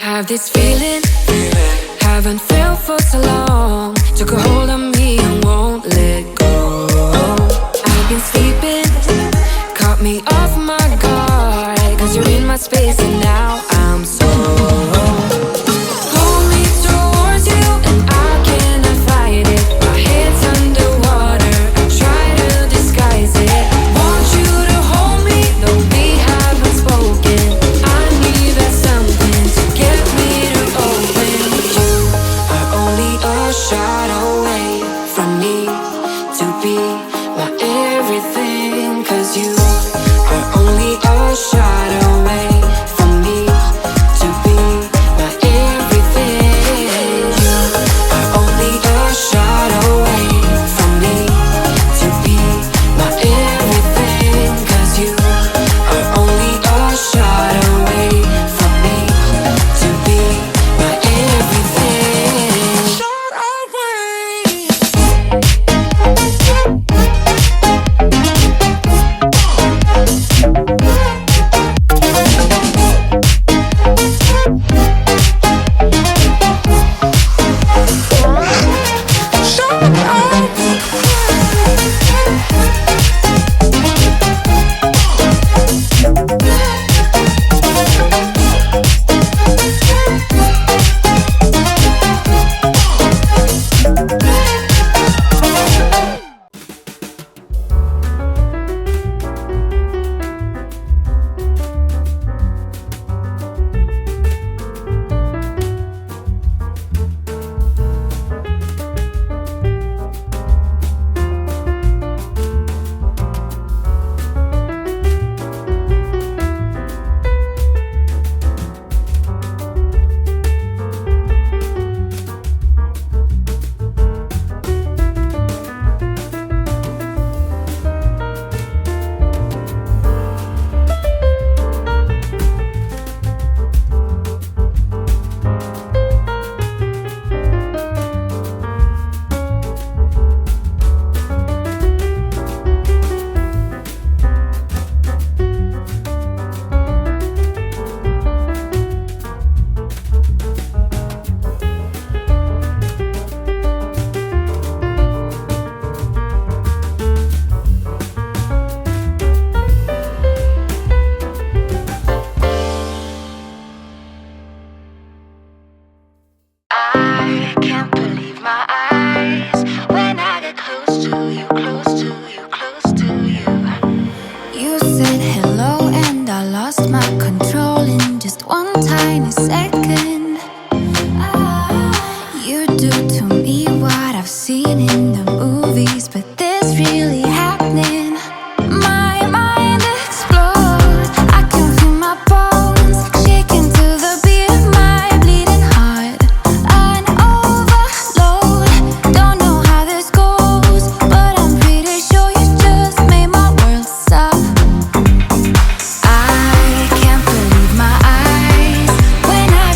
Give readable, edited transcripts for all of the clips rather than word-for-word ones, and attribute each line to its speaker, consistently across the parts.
Speaker 1: Have this feeling, haven't felt for so long. Took a hold of me and won't let go. I've been sleeping, caught me off my guard. Cause you're in my space and now I'm so hold me towards you and I cannot fight it. My head's underwater, I try to disguise it. Want you to hold me, though we haven't spoken. I need that something to get me to open. You are only a shot away from me to be my everything. Cause you are only a shot away from me to be my everything. You are only a shot away from me to be my everything. Cause you are only a shot away from me to be my everything. Shot away. I can't believe my eyes when I get close to you, close to you, close to you. You said hello and I lost my control in just one tiny second. You do to me what I've seen in the movies, but this really happening. My mind explodes. I can feel my bones shaking to the beat of my bleeding heart. An overload. Don't know how this goes, but I'm pretty sure you just made my world stop. I can't believe my eyes when I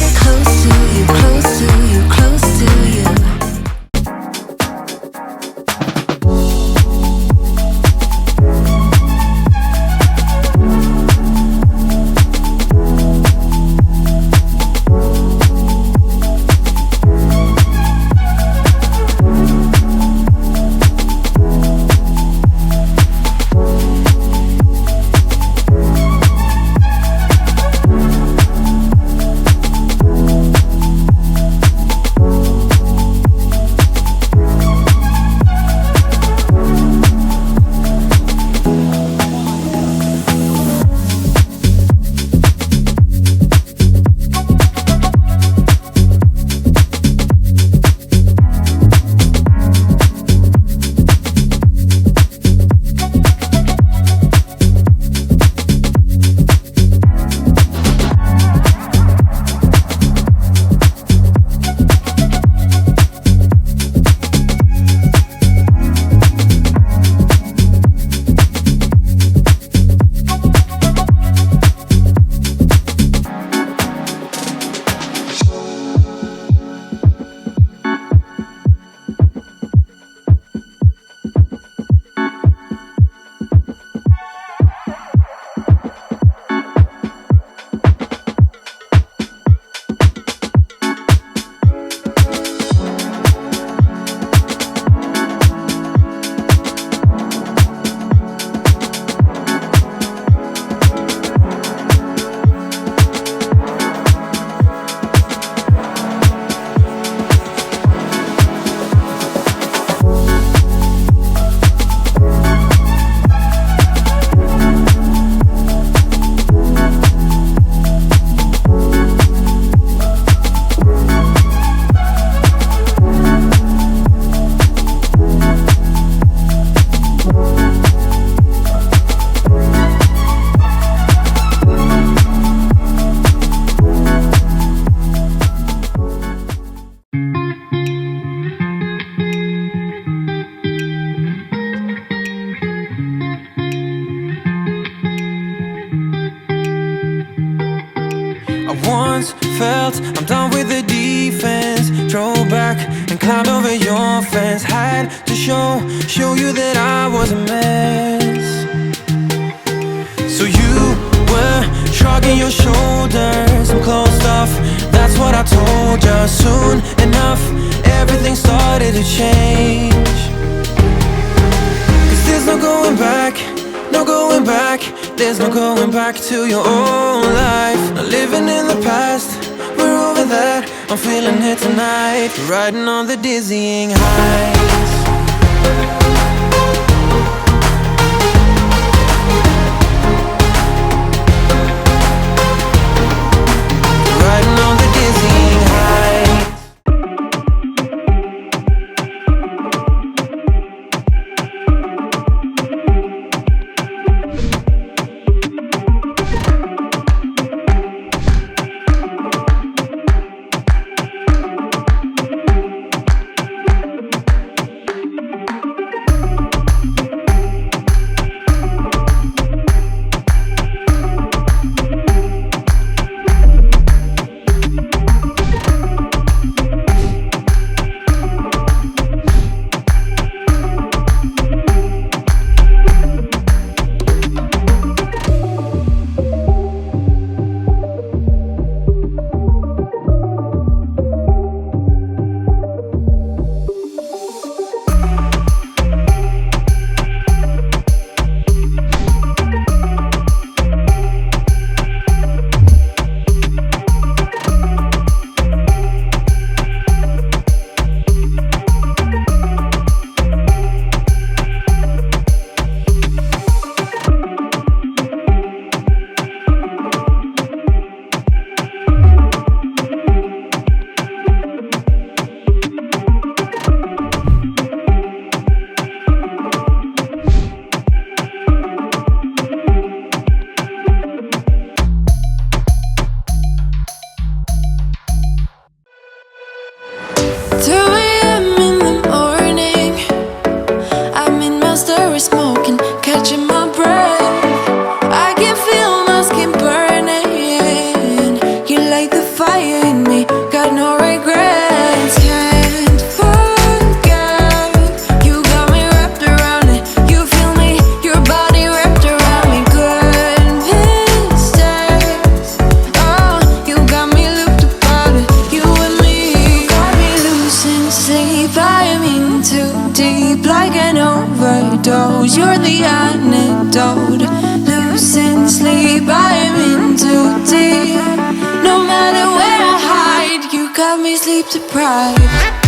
Speaker 2: felt. I'm done with the defense. Drove back and climbed over your fence. Had to show you that I was a mess. So you were shrugging your shoulders. I'm closed off, that's what I told you. Soon enough, everything started to change. Cause there's no going back, no going back. There's no going back to your old life. Not living in the past, we're over that. I'm feeling it tonight, riding on the dizzying heights. Riding on the dizzying heights.
Speaker 1: Smoking, catching my breath. I can feel my skin burning. You light the fire in me, got no regrets. Can't forget, you got me wrapped around it. You feel me, your body wrapped around me. Good mistakes, oh, you got me looped about it. You and me, you got me losing sleep. I am in too deep, like an overdose. You're the antidote. Losing sleep, I am in too deep. No matter where I hide, you got me sleep deprived.